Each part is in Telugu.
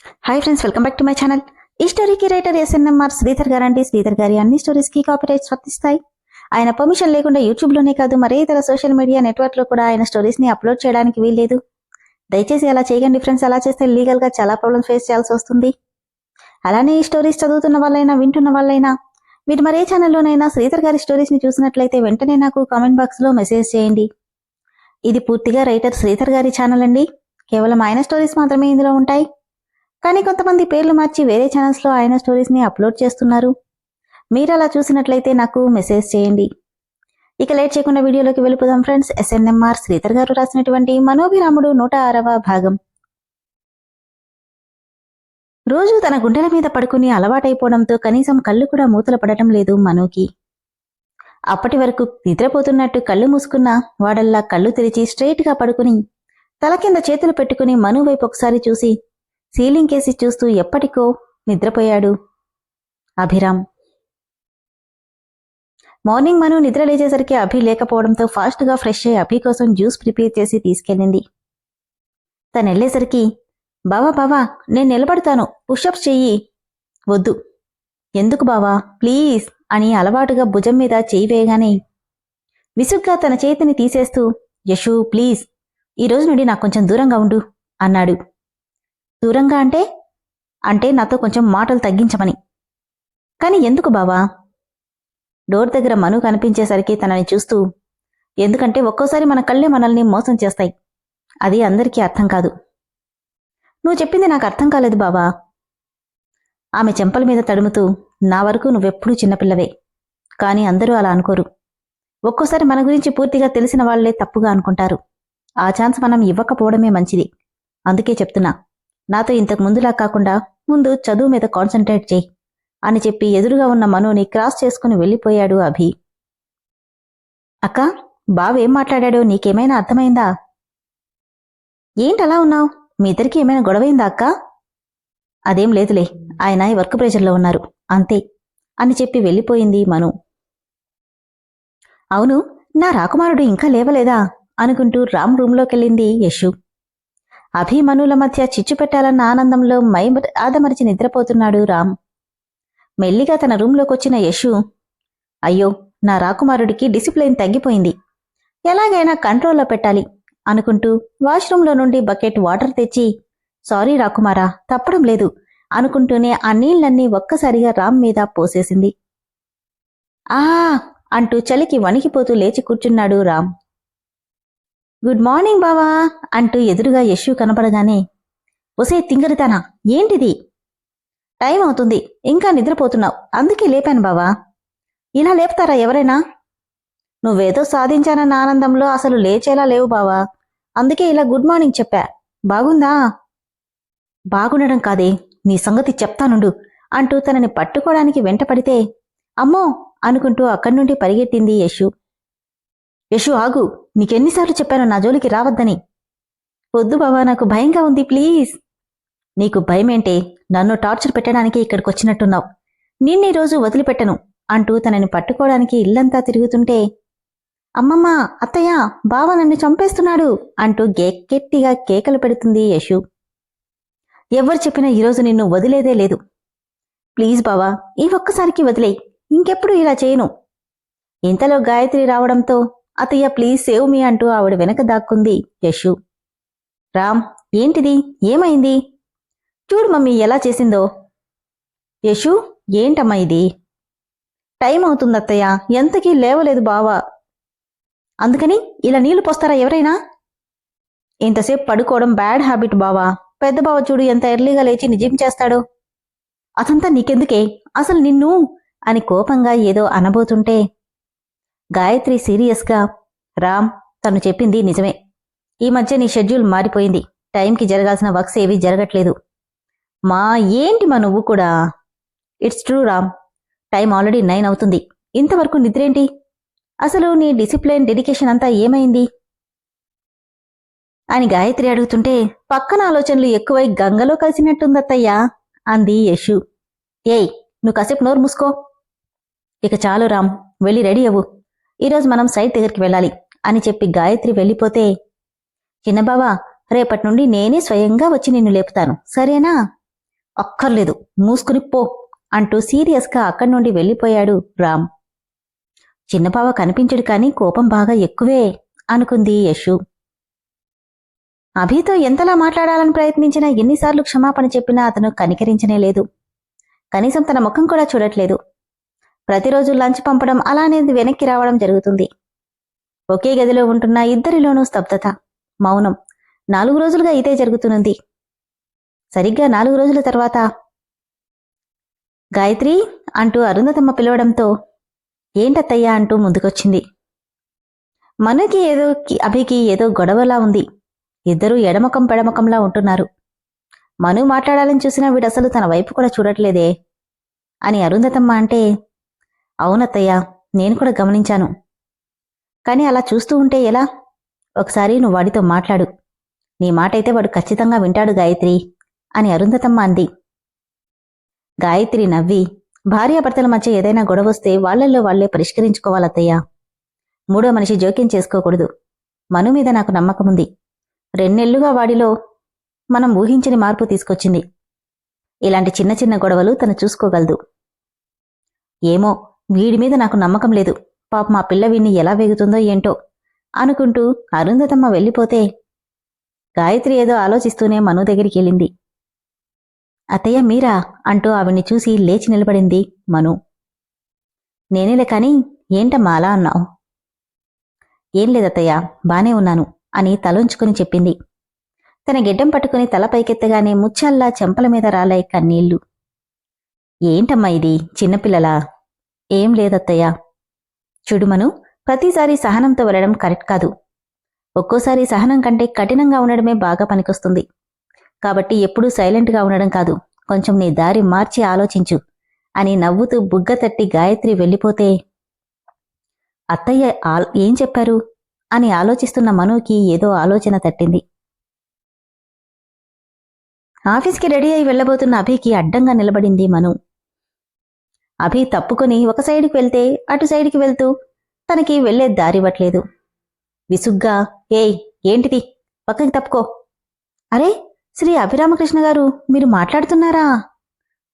Hi friends, welcome back to my channel. ఈ స్టోరీకి రైటర్ ఎస్ఎన్ఎంఆర్ శ్రీధర్ గారండి. శ్రీధర్ గారి అన్ని స్టోరీస్ కి కాపీరైట్స్ వర్తిస్తాయి. ఆయన పర్మిషన్ లేకుండా యూట్యూబ్ లోనే కాదు మరే ఇతర సోషల్ మీడియా నెట్వర్క్ లో కూడా ఆయన స్టోరీస్ ని అప్లోడ్ చేయడానికి వీల్లేదు. దయచేసి అలా చేయకండి ఫ్రెండ్స్. అలా చేస్తే లీగల్ గా చాలా ప్రాబ్లమ్స్ ఫేస్ చేయాల్సి వస్తుంది. అలానే ఈ స్టోరీస్ చదువుతున్న వాళ్ళైనా వింటున్న వాళ్ళైనా మీరు మరే ఛానల్లోనైనా శ్రీధర్ గారి స్టోరీస్ ని చూసినట్లయితే వెంటనే నాకు కామెంట్ బాక్స్ లో మెసేజ్ చేయండి. ఇది పూర్తిగా రైటర్ శ్రీధర్ గారి ఛానల్ అండి. కేవలం ఆయన స్టోరీస్ మాత్రమే ఇందులో ఉంటాయి. కానీ కొంతమంది పేర్లు మార్చి వేరే ఛానల్స్లో ఆయన స్టోరీస్ని అప్లోడ్ చేస్తున్నారు. మీరు అలా చూసినట్లయితే నాకు మెసేజ్ చేయండి. ఇక లేట్ చేయకుండా వీడియోలోకి వెళ్ళిపోదాం ఫ్రెండ్స్. ఎస్ఎన్ఎంఆర్ శ్రీధర్ గారు రాసినటువంటి మనోభిరాముడు 106వ భాగం. రోజు తన గుండెల మీద పడుకుని అలవాటైపోవడంతో కనీసం కళ్ళు కూడా మూతలు పడటం లేదు మనోకి. అప్పటి వరకు నిద్రపోతున్నట్టు కళ్ళు మూసుకున్న వాడల్లా కళ్ళు తెరిచి స్ట్రైట్ గా పడుకుని తల కింద చేతులు పెట్టుకుని మను వైపు ఒకసారి చూసి సీలింగ్ కేసి చూస్తూ ఎప్పటికో నిద్రపోయాడు అభిరామ్. మార్నింగ్ మను నిద్ర లేచేసరికి అభి లేకపోవడంతో ఫాస్ట్గా ఫ్రెష్ అయ్యి అభి కోసం జ్యూస్ ప్రిపేర్ చేసి తీసుకెళ్ళింది. తను వెళ్ళేసరికి బావా నేను నిలబడతాను, పుషప్స్ చెయ్యి. వద్దు. ఎందుకు బావా, ప్లీజ్ అని అలవాటుగా భుజం మీద చేయి వేయగానే విసుగ్గా తన చేతిని తీసేస్తూ యశు ప్లీజ్, ఈరోజు నుండి నాకు కొంచెం దూరంగా ఉండు అన్నాడు. దూరంగా అంటే నాతో కొంచెం మాటలు తగ్గించమని. కాని ఎందుకు బావా? డోర్ దగ్గర మను కనిపించేసరికి తనని చూస్తూ ఎందుకంటే ఒక్కోసారి మన కళ్ళే మనల్ని మోసం చేస్తాయి. అది అందరికీ అర్థం కాదు. నువ్వు చెప్పింది నాకు అర్థం కాలేదు బావా. ఆమె చెంపల మీద తడుముతూ నా వరకు నువ్వెప్పుడూ చిన్నపిల్లవే. కాని అందరూ అలా అనుకోరు. ఒక్కోసారి మన గురించి పూర్తిగా తెలిసిన వాళ్లే తప్పుగా అనుకుంటారు. ఆ ఛాన్స్ మనం ఇవ్వకపోవడమే మంచిది. అందుకే చెప్తున్నా, నాతో ఇంతకు ముందులా కాకుండా ముందు చదువు మీద కాన్సంట్రేట్ చేయి అని చెప్పి ఎదురుగా ఉన్న మనుని క్రాస్ చేసుకుని వెళ్ళిపోయాడు అభి. అక్క, బావేం మాట్లాడాడో నీకేమైనా అర్థమైందా? ఏంటలా ఉన్నావు? మీ ఇద్దరికి ఏమైనా గొడవైందా అక్క? అదేం లేదులే, ఆయన ఈ వర్క్ ప్రెషర్లో ఉన్నారు అంతే అని చెప్పి వెళ్ళిపోయింది మను. అవును, నా రాకుమారుడు ఇంకా లేవలేదా అనుకుంటూ రామ్ రూంలోకెళ్ళింది యశు. అభిమనుల మధ్య చిచ్చు పెట్టాలన్న ఆనందంలో ఆదమరిచి నిద్రపోతున్నాడు రామ్. మెల్లిగా తన రూంలోకొచ్చిన యశు అయ్యో, నా రాకుమారుడికి డిసిప్లైన్ తగ్గిపోయింది, ఎలాగైనా కంట్రోల్లో పెట్టాలి అనుకుంటూ వాష్రూంలో నుండి బకెట్ వాటర్ తెచ్చి సారీ రాకుమారా, తప్పడం లేదు అనుకుంటూనే ఆ నీళ్లన్నీ ఒక్కసారిగా రామ్ మీద పోసేసింది. ఆ అంటూ చలికి వణికిపోతూ లేచి కూర్చున్నాడు రామ్. గుడ్ మార్నింగ్ బావా అంటూ ఎదురుగా యశు కనపడగానే ఒసే తింగరితానా, ఏంటిది? టైం అవుతుంది, ఇంకా నిద్రపోతున్నావు, అందుకే లేపాను బావా. ఇలా లేపుతారా ఎవరైనా? నువ్వేదో సాధించానన్న ఆనందంలో అసలు లేచేలా లేవు బావా, అందుకే ఇలా గుడ్ మార్నింగ్ చెప్పా. బాగుందా? బాగుండడం కాదే, నీ సంగతి చెప్తానుండు అంటూ తనని పట్టుకోవడానికి వెంటపడితే అమ్మో అనుకుంటూ అక్కడి నుండి పరిగెట్టింది యశు. యశు ఆగు, నీకెన్నిసార్లు చెప్పాను నా జోలికి రావద్దని. వద్దు బావా, నాకు భయంగా ఉంది ప్లీజ్. నీకు భయమేంటే, నన్ను టార్చర్ పెట్టడానికి ఇక్కడికొచ్చినట్టున్నావు. నిన్నీ రోజు వదిలిపెట్టను అంటూ తనని పట్టుకోవడానికి ఇల్లంతా తిరుగుతుంటే అమ్మమ్మ, అత్తయ్య, బావ నన్ను చంపేస్తున్నాడు అంటూ గట్టిగా కేకలు పెడుతుంది యశు. ఎవ్వరు చెప్పినా ఈరోజు నిన్ను వదిలేదే లేదు. ప్లీజ్ బావా, ఈ ఒక్కసారికి వదిలేయి, ఇంకెప్పుడు ఇలా చేయను. ఇంతలో గాయత్రి రావడంతో అతయ్య ప్లీజ్ సేవ్ మీ అంటూ ఆవిడ వెనక దాక్కుంది యశు. రామ్, ఏంటిది, ఏమైంది? చూడు మమ్మీ ఎలా చేసిందో. యశు, ఏంటమ్మా ఇది? టైం అవుతుంది అత్తయ్య, ఎంతకీ లేవలేదు బావా. అందుకని ఇలా నీళ్లు పోస్తారా ఎవరైనా? ఇంతసేపు పడుకోవడం బ్యాడ్ హ్యాబిట్ బావా. పెద్ద బావ చూడు ఎంత ఎర్లీగా లేచి నిజం చేస్తాడో. అదంతా నీకెందుకే, అసలు నిన్ను అని కోపంగా ఏదో అనబోతుంటే గాయత్రి సీరియస్గా రామ్, తను చెప్పింది నిజమే. ఈ మధ్య నీ షెడ్యూల్ మారిపోయింది. టైంకి జరగాల్సిన వర్క్స్ ఏవీ జరగట్లేదు. మా ఏంటి మా నువ్వు కూడా? It's true Ram, time already 9 అవుతుంది, ఇంతవరకు నిద్రేంటి? అసలు నీ డిసిప్లైన్ డెడికేషన్ అంతా ఏమైంది అని గాయత్రి అడుగుతుంటే పక్కన ఆలోచనలు ఎక్కువై గంగలో కలిసినట్టుందత్తయ్యా అంది యశు. ఏయ్, నువ్వు కాసేపు నోరు మూసుకో. ఇక చాలు రామ్, వెళ్ళి రెడీ అవ్వు, ఈరోజు మనం సైట్ దగ్గరికి వెళ్ళాలి అని చెప్పి గాయత్రి వెళ్ళిపోతే చిన్నబావా, రేపటి నుండి నేనే స్వయంగా వచ్చి నిన్ను లేపుతాను, సరేనా అక్కర్లేదు, మూసుకుని పో అంటూ సీరియస్గా అక్కడి నుండి వెళ్ళిపోయాడు రామ్. చిన్నబావ కనిపించడు కాని కోపం బాగా ఎక్కువే అనుకుంది యశు. అభితో ఎంతలా మాట్లాడాలని ప్రయత్నించినా ఎన్నిసార్లు క్షమాపణ చెప్పినా అతను కనికరించనే లేదు. కనీసం తన ముఖం కూడా చూడట్లేదు. ప్రతిరోజు లంచ్ పంపడం అలానేది వెనక్కి రావడం జరుగుతుంది. ఒకే గదిలో ఉంటున్న ఇద్దరిలోనూ స్తబ్దత, మౌనం. 4 రోజులుగా ఇదే జరుగుతున్నది. సరిగ్గా 4 రోజుల తర్వాత గాయత్రి అంటూ అరుంధతమ్మ పిలవడంతో ఏంటత్తయ్యా అంటూ ముందుకొచ్చింది. మనకి అభికి ఏదో గొడవలా ఉంది. ఇద్దరూ ఎడమకం పెడమకంలా ఉంటున్నారు. మను మాట్లాడాలని చూసినా వీడసలు తన వైపు కూడా చూడట్లేదే అని అరుంధతమ్మ అంటే, అవునత్తయ్యా, నేను కూడా గమనించాను. కాని అలా చూస్తూ ఉంటే ఎలా? ఒకసారి నువ్వు వాడితో మాట్లాడు. నీ మాటైతే వాడు ఖచ్చితంగా వింటాడు గాయత్రి అని అరుంధతమ్మ అంది. గాయత్రి నవ్వి, భార్యాభర్తల మధ్య ఏదైనా గొడవొస్తే వాళ్లల్లో వాళ్లే పరిష్కరించుకోవాలత్తయ్యా. మూడో మనిషి జోక్యం చేసుకోకూడదు. మను మీద నాకు నమ్మకముంది. 2 నెలలుగా వాడిలో మనం ఊహించని మార్పు తీసుకొచ్చింది. ఇలాంటి చిన్న చిన్న గొడవలు తను చూసుకోగలదు. ఏమో, వీడి మీద నాకు నమ్మకం లేదు. పాప మా పిల్ల వీణ్ణి ఎలా వేగుతుందో ఏంటో అనుకుంటూ అరుంధతమ్మ వెళ్ళిపోతే గాయత్రి ఏదో ఆలోచిస్తూనే మను దగ్గరికి వెళ్ళింది. అత్తయ్య మీరా అంటూ ఆవిడ్ని చూసి లేచి నిలబడింది మను. నేనేలే కాని ఏంటమ్మా అలా అన్నావు? ఏం లేదత్తయ్య, బానే ఉన్నాను అని తలొంచుకుని చెప్పింది. తన గిడ్డం పట్టుకుని తల పైకెత్తగానే ముచ్చాల్లా చెంపల మీద రాలాయి కన్నీళ్లు. ఏంటమ్మా ఇది, చిన్నపిల్లలా? ఏం లేదత్తయ్య. చూడుమను, ప్రతిసారి సహనంతో వెళ్ళడం కరెక్ట్ కాదు. ఒక్కోసారి సహనం కంటే కఠినంగా ఉండడమే బాగా పనికొస్తుంది. కాబట్టి ఎప్పుడూ సైలెంట్గా ఉండడం కాదు, కొంచెం నీ దారి మార్చి ఆలోచించు అని నవ్వుతూ బుగ్గ తట్టి గాయత్రి వెళ్ళిపోతే, అత్తయ్య ఏం చెప్పారు అని ఆలోచిస్తున్న మనుకి ఏదో ఆలోచన తట్టింది. ఆఫీస్కి రెడీ అయి వెళ్లబోతున్న అభికి అడ్డంగా నిలబడింది మను. అభి తప్పుకొని ఒక సైడ్కి వెళ్తే అటు సైడ్కి వెళ్తూ తనకి వెళ్లే దారివ్వట్లేదు. విసుగ్గా, ఏయ్ ఏంటిది, పక్కకి తప్పుకో. అరే శ్రీ అభిరామకృష్ణ గారు, మీరు మాట్లాడుతున్నారా?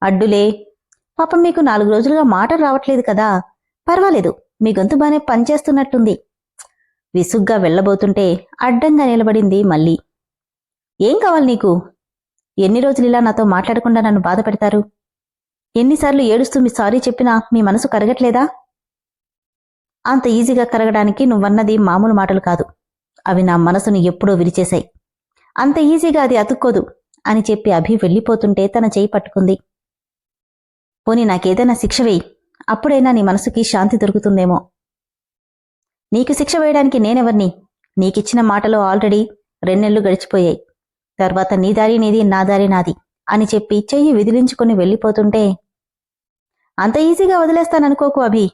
అడ్డులే, పాపం మీకు 4 రోజులుగా మాటలు రావట్లేదు కదా, పర్వాలేదు, మీ గొంతు బానే పనిచేస్తున్నట్టుంది. విసుగ్గా వెళ్లబోతుంటే అడ్డంగా నిలబడింది మళ్ళీ. ఏం కావాలి నీకు? ఎన్ని రోజులిలా నాతో మాట్లాడకుండా నన్ను బాధ పెడతారు? ఎన్నిసార్లు ఏడుస్తూ మీ సారీ చెప్పినా మీ మనసు కరగట్లేదా? అంత ఈజీగా కరగడానికి నువ్వన్నది మామూలు మాటలు కాదు. అవి నా మనసును ఎప్పుడో విరిచేశాయి. అంత ఈజీగా అది అతుక్కోదు అని చెప్పి అభి వెళ్ళిపోతుంటే తన చేయి పట్టుకుంది. పోనీ నాకేదైనా శిక్ష వేయి, అప్పుడైనా నీ మనసుకి శాంతి దొరుకుతుందేమో. నీకు శిక్ష వేయడానికి నేనెవర్ని? నీకిచ్చిన మాటలో ఆల్రెడీ 2 నెలలు గడిచిపోయాయి. తర్వాత నీ దారి నీది, నా దారి నాది అని చెప్పి చెయ్యి విదిలించుకుని వెళ్ళిపోతుంటే, అంత ఈజీగా వదిలేస్తాననుకోకు అభి,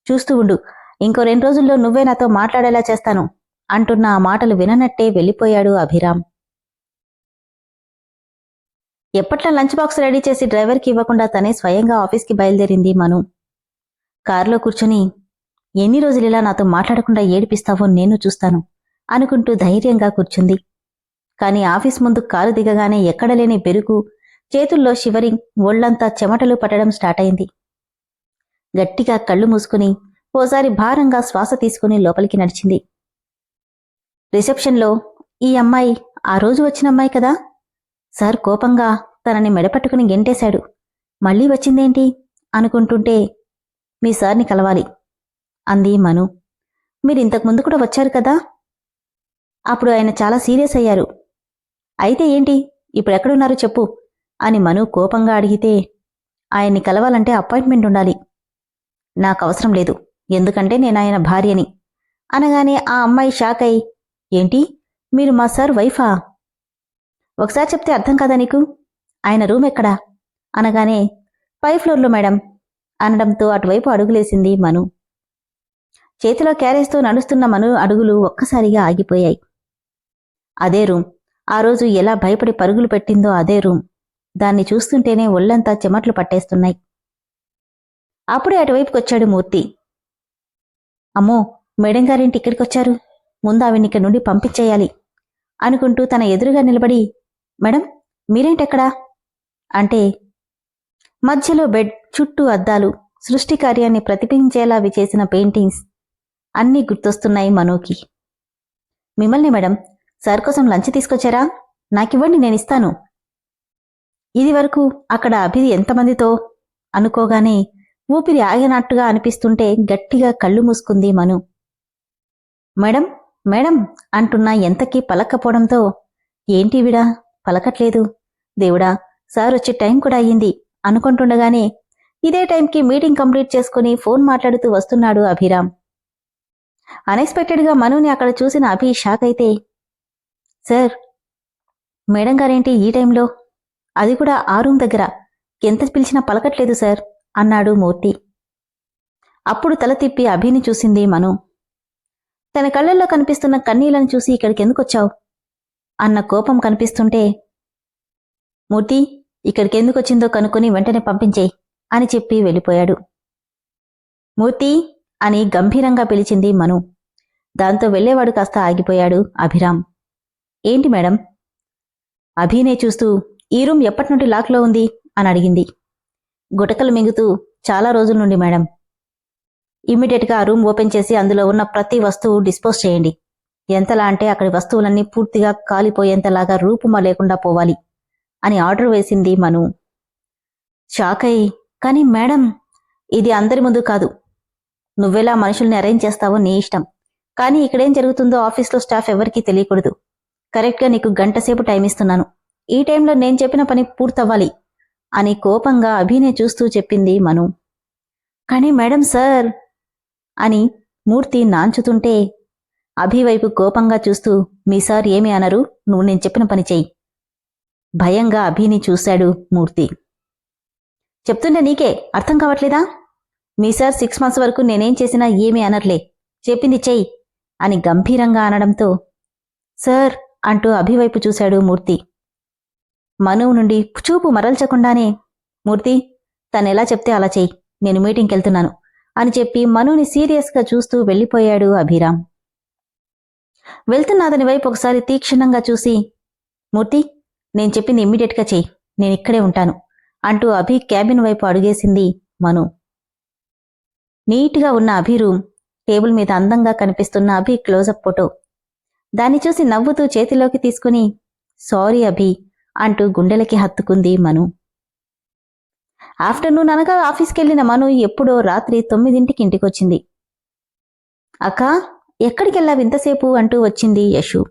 చూస్తూ ఉండు, ఇంకో 2 రోజుల్లో నువ్వే నాతో మాట్లాడేలా చేస్తాను అంటున్న ఆ మాటలు విననట్టే వెళ్ళిపోయాడు అభిరామ్. ఎప్పట్లా లంచ్ బాక్స్ రెడీ చేసి డ్రైవర్కి ఇవ్వకుండా తనే స్వయంగా ఆఫీస్కి బయలుదేరింది మను. కారులో కూర్చొని, ఎన్ని రోజులిలా నాతో మాట్లాడకుండా ఏడిపిస్తావో నేను చూస్తాను అనుకుంటూ ధైర్యంగా కూర్చుంది. కాని ఆఫీస్ ముందు కారు దిగగానే ఎక్కడలేని బెరుకు, చేతుల్లో షివరింగ్, ఒళ్లంతా చెమటలు పట్టడం స్టార్ట్ అయింది. గట్టిగా కళ్ళు మూసుకుని ఓసారి భారంగా శ్వాస తీసుకుని లోపలికి నడిచింది. రిసెప్షన్లో, ఈ అమ్మాయి ఆ రోజు వచ్చిన అమ్మాయి కదా? సార్ కోపంగా తనని మెడపట్టుకుని గెంటేశాడు. మళ్లీ వచ్చిందేంటి అనుకుంటుంటే, మీ సార్ని కలవాలి అంది మను. మీరింతకుముందు కూడా వచ్చారు కదా? అప్పుడు ఆయన చాలా సీరియస్ అయ్యారు. అయితే ఏంటి, ఇప్పుడెక్కడున్నారు చెప్పు అని మను కోపంగా అడిగితే, ఆయన్ని కలవాలంటే అపాయింట్మెంట్ ఉండాలి. నాకవసరం లేదు, ఎందుకంటే నేనాయన భార్యని అనగానే ఆ అమ్మాయి షాక్ అయి, ఏంటి, మీరు మా సార్ వైఫా? ఒకసారి చెప్తే అర్థం కాదా నీకు? ఆయన రూమ్ ఎక్కడా అనగానే, 5వ ఫ్లోర్లో మేడం అనడంతో అటువైపు అడుగులేసింది మను. చేతిలో క్యారేజ్తో నడుస్తున్న మను అడుగులు ఒక్కసారిగా ఆగిపోయాయి. అదే రూమ్, ఆ రోజు ఎలా భయపడి పరుగులు పెట్టిందో అదే రూమ్. దాన్ని చూస్తుంటేనే ఒళ్లంతా చెమట్లు పట్టేస్తున్నాయి. అప్పుడే అటువైపుకొచ్చాడు మూర్తి. అమ్మో, మేడం గారింటి ఇక్కడికొచ్చారు, ముందు ఆవిడ్నిక్కడి నుండి పంపించేయాలి అనుకుంటూ తన ఎదురుగా నిలబడి, మేడం మీరేంటెక్కడా అంటే మధ్యలో బెడ్, చుట్టూ అద్దాలు, సృష్టి కార్యాన్ని ప్రతిబింబించేలా చేసిన పెయింటింగ్స్ అన్నీ గుర్తొస్తున్నాయి మనోకి. మిమ్మల్ని మేడం, సార్ కోసం లంచ్ తీసుకొచ్చారా? నాకివ్వండి, నేనిస్తాను. ఇది వరకు అక్కడ అభి ఎంతమందితో అనుకోగానే ఊపిరి ఆగినట్టుగా అనిపిస్తుంటే గట్టిగా కళ్ళు మూసుకుంది మను. మేడం మేడం అంటున్నా ఎంతకీ పలక్కపోవడంతో ఏంటివిడా పలకట్లేదు, దేవుడా సార్ వచ్చే టైం కూడా అయ్యింది అనుకుంటుండగానే ఇదే టైంకి మీటింగ్ కంప్లీట్ చేసుకుని ఫోన్ మాట్లాడుతూ వస్తున్నాడు అభిరామ్. అన్ఎక్స్పెక్టెడ్గా మనుని అక్కడ చూసిన అభి షాక్ అయితే, సార్, మేడం గారేంటి ఈ టైంలో, అది కూడా ఆ రూమ్ దగ్గర, ఎంత పిలిచినా పలకట్లేదు సార్ అన్నాడు మూర్తి. అప్పుడు తల తిప్పి అభిని చూసింది మను. తన కళ్ళల్లో కనిపిస్తున్న కన్నీళ్లను చూసి ఇక్కడికెందుకొచ్చావు అన్న కోపం కనిపిస్తుంటే, మూర్తి ఇక్కడికెందుకొచ్చిందో కనుక్కొని వెంటనే పంపించేయి అని చెప్పి వెళ్ళిపోయాడు. మూర్తి అని గంభీరంగా పిలిచింది మను. దాంతో వెళ్లేవాడు కాస్త ఆగిపోయాడు అభిరామ్. ఏంటి మేడం? అభినే చూస్తూ ఈ రూమ్ ఎప్పటినుండి లాక్లో ఉంది అని అడిగింది. గుటకలు మింగుతూ, చాలా రోజుల నుండి మేడం. ఇమ్మీడియట్గా ఆ రూమ్ ఓపెన్ చేసి అందులో ఉన్న ప్రతి వస్తువు డిస్పోజ్ చేయండి. ఎంతలా అంటే అక్కడి వస్తువులన్నీ పూర్తిగా కాలిపోయేంతలాగా రూపుమా లేకుండా పోవాలి అని ఆర్డర్ వేసింది మను. షాక్ అయి, కానీ మేడం, ఇది అందరి ముందు కాదు. నువ్వెలా మనుషుల్ని అరేంజ్ చేస్తావో నీ ఇష్టం, కానీ ఇక్కడేం జరుగుతుందో ఆఫీస్లో స్టాఫ్ ఎవరికీ తెలియకూడదు. కరెక్ట్గా నీకు గంటసేపు టైం ఇస్తున్నాను. ఈ టైంలో నేను చెప్పిన పని పూర్తవ్వాలి అని కోపంగా అభినే చూస్తూ చెప్పింది మను. కానీ మేడం సార్ అని మూర్తి నాంచుతుంటే అభి వైపు కోపంగా చూస్తూ, మీ సార్ ఏమీ అనరు, నువ్వు నేను చెప్పిన పని చెయ్యి. భయంగా అభిని చూశాడు మూర్తి. చెప్తుంటే నీకే అర్థం కావట్లేదా? మీ సార్ 6 months వరకు నేనేం చేసినా ఏమీ అనర్లే, చెప్పింది చెయ్యి అని గంభీరంగా అనడంతో, సార్ అంటూ అభివైపు చూశాడు మూర్తి. మనువు నుండి చూపు మరల్చకుండానే, మూర్తి తనెలా చెప్తే అలా చెయ్యి, నేను మీటింగ్కి వెళ్తున్నాను అని చెప్పి మనుని సీరియస్గా చూస్తూ వెళ్ళిపోయాడు అభిరామ్. వెళ్తున్న అతని వైపు ఒకసారి తీక్షణంగా చూసి, మూర్తి నేను చెప్పింది ఇమ్మీడియట్గా చెయ్యి, నేనిక్కడే ఉంటాను అంటూ అభి క్యాబిన్ వైపు అడుగేసింది మను. నీట్గా ఉన్న అభి రూమ్, టేబుల్ మీద అందంగా కనిపిస్తున్న అభి క్లోజప్ ఫోటో. దాన్ని చూసి నవ్వుతూ చేతిలోకి తీసుకుని, సారీ అభి అంటూ గుండెలకి హత్తుకుంది మను. ఆఫ్టర్నూన్ అనగా ఆఫీస్కెళ్లిన మను ఎప్పుడో రాత్రి 9 ఇంటికొచ్చింది. అక్కా, ఎక్కడికెళ్ళావు ఇంతసేపు అంటూ వచ్చింది యశు.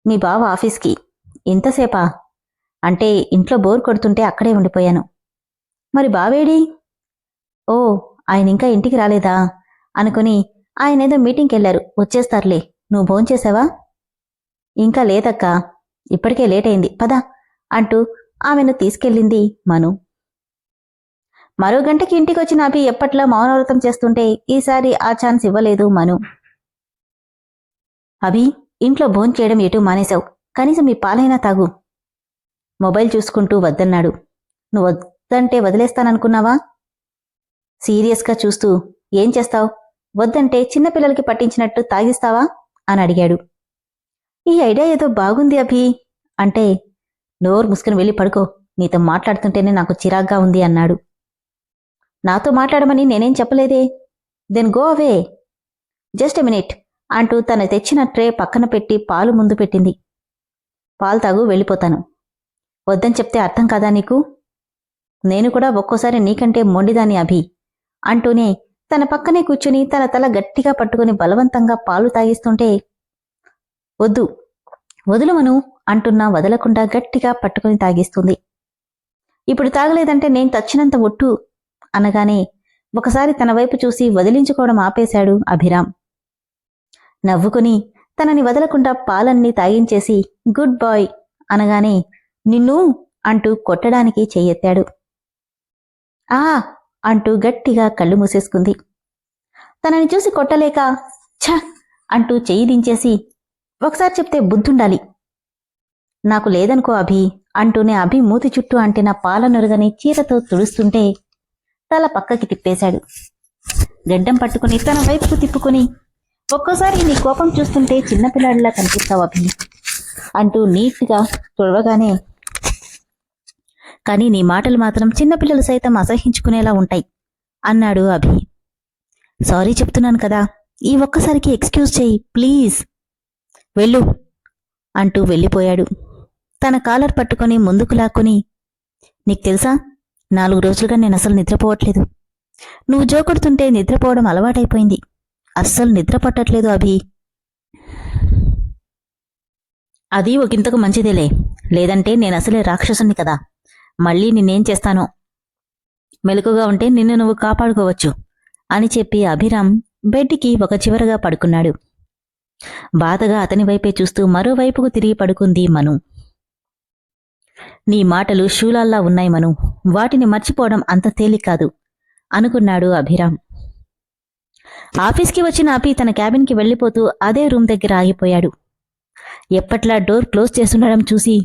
మీ బావ ఆఫీస్కి. ఇంతసేపా? అంటే ఇంట్లో బోర్ కొడుతుంటే అక్కడే ఉండిపోయాను. మరి బావేడి? ఓ, ఆయన ఇంకా ఇంటికి రాలేదా అనుకుని ఆయనేదో మీటింగ్కెళ్లారు, వచ్చేస్తారులే. నువ్వు భోంచేశావా? ఇంకా లేదక్కా, ఇప్పటికే లేట్ అయింది, పద అంటూ ఆమెను తీసుకెళ్ళింది మను. మరో గంటకి ఇంటికొచ్చిన అభి ఎప్పట్లా మౌనవ్రతం చేస్తుంటే ఈసారి ఆ ఛాన్స్ ఇవ్వలేదు మను. అభి, ఇంట్లో భోంచేయడం ఎటూ మానేశావు, కనీసం ఈ పాలైనా తాగు. మొబైల్ చూసుకుంటూ వద్దన్నాడు. నువ్వు వద్దంటే వదిలేస్తాననుకున్నావా? సీరియస్గా చూస్తూ, ఏం చేస్తావు? వద్దంటే చిన్నపిల్లలకి పట్టించినట్టు తాగిస్తావా అని అడిగాడు. ఈ ఐడియా ఏదో బాగుంది అభి అంటే, నోరు ముసుకుని వెళ్ళి పడుకో, నీతో మాట్లాడుతుంటేనే నాకు చిరాగ్గా ఉంది అన్నాడు. నాతో మాట్లాడమని నేనేం చెప్పలేదే. Then go away. Just a minute అంటూ తను తెచ్చిన ట్రే పక్కన పెట్టి పాలు ముందు పెట్టింది. పాలు తాగు, వెళ్ళిపోతాను. వద్దని చెప్తే అర్థం కాదా నీకు? నేను కూడా ఒక్కోసారి నీకంటే మొండిదాన్ని అభి అంటూనే తన పక్కనే కూర్చుని తన తల గట్టిగా పట్టుకుని బలవంతంగా పాలు తాగిస్తుంటే, వద్దు, వదులుమను అంటున్నా వదలకుండా గట్టిగా పట్టుకుని తాగిస్తుంది. ఇప్పుడు తాగలేదంటే నేను తచ్చినంత ఒట్టు అనగానే ఒకసారి తన వైపు చూసి వదిలించుకోవడం ఆపేశాడు అభిరామ్. నవ్వుకుని తనని వదలకుండా పాలన్నీ తాగించేసి గుడ్ బాయ్ అనగానే, నిన్ను అంటూ కొట్టడానికి చెయ్యెత్తాడు. ఆ అంటూ గట్టిగా కళ్ళు మూసేసుకుంది. తనని చూసి కొట్టలేక ఛ అంటూ చెయ్యి దించేసి, ఒకసారి చెప్తే బుద్ధుండాలి. నాకు లేదనుకో అభి అంటూనే అభి మూతి చుట్టూ అంటిన పాల నురగని చీరతో తుడుస్తుంటే తల పక్కకి తిప్పేశాడు. గడ్డం పట్టుకుని తన వైపుకు తిప్పుకుని, ఒక్కోసారి నీ కోపం చూస్తుంటే చిన్నపిల్లాడిలా కనిపిస్తావు అభి అంటూ నీట్గా తుడవగానే కానీ నీ మాటలు మాత్రం చిన్నపిల్లలు సైతం అసహించుకునేలా ఉంటాయి అన్నాడు అభి. సారీ చెప్తున్నాను కదా, ఈ ఒక్కసారికి ఎక్స్క్యూజ్ చెయ్యి ప్లీజ్. వెళ్ళు అంటూ వెళ్ళిపోయాడు. తన కాలర్ పట్టుకొని ముందుకు లాక్కొని, నీకు తెలుసా 4 రోజులుగా నేను అసలు నిద్రపోవట్లేదు. నువ్వు జోకొడుతుంటే నిద్రపోవడం అలవాటైపోయింది. అస్సలు నిద్ర పట్టట్లేదు అభి. అది ఒకంతకు మంచిదేలే, లేదంటే నేను అసలే రాక్షసుని కదా. మళ్ళీ నిన్నేం చేస్తానో. మెలకుగా ఉంటే నిన్ను నువ్వు కాపాడుకోవచ్చు అని చెప్పి అభిరామ్ బెడ్కి ఒక చివరగా పడుకున్నాడు. బాధగా అతని వైపే చూస్తూ మరోవైపుకు తిరిగి పడుకుంది మను. నీ మాటలు శూలాల్లా ఉన్నాయి మను, వాటిని మర్చిపోవడం అంత తేలిక కాదు అనుకున్నాడు అభిరామ్. ఆఫీస్కి వచ్చిన అభి తన క్యాబిన్కి వెళ్ళిపోతూ అదే రూమ్ దగ్గర ఆగిపోయాడు. ఎప్పట్లా డోర్ క్లోజ్ చేస్తుండడం చూసి,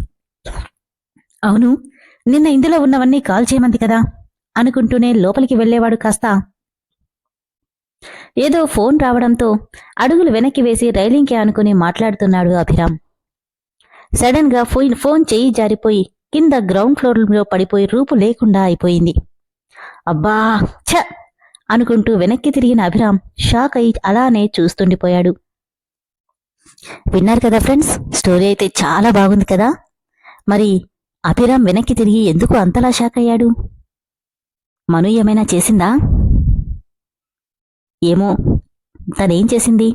అవును నిన్న ఇందులో ఉన్నవన్నీ కాల్ చేయమంది కదా అనుకుంటూనే లోపలికి వెళ్లేవాడు. కాస్త ఏదో ఫోన్ రావడంతో అడుగులు వెనక్కి వేసి రైలింగ్కి ఆనుకుని మాట్లాడుతున్నాడు అభిరామ్. సడన్ గా ఫోన్ చెయ్యి జారిపోయి కింద గ్రౌండ్ ఫ్లోర్లో పడిపోయి రూపు లేకుండా అయిపోయింది. అబ్బా ఛ అనుకుంటూ వెనక్కి తిరిగిన అభిరామ్ షాక్ అయి అలానే చూస్తుండిపోయాడు. విన్నారు కదా ఫ్రెండ్స్, స్టోరీ అయితే చాలా బాగుంది కదా. మరి అభిరామ్ వెనక్కి తిరిగి ఎందుకు అంతలా షాక్ అయ్యాడు? మను ఏమైనా చేసిందా? ఏమో, తనేం చేసింది?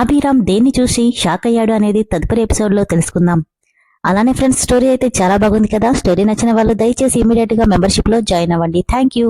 అభిరామ్ దేన్ని చూసి షాక్ అయ్యాడు అనేది తదుపరి ఎపిసోడ్లో తెలుసుకుందాం. అలానే ఫ్రెండ్స్, స్టోరీ అయితే చాలా బాగుంది కదా. స్టోరీ నచ్చిన వాళ్ళు దయచేసి ఇమీడియట్గా మెంబర్షిప్లో జాయిన్ అవ్వండి. Thank you.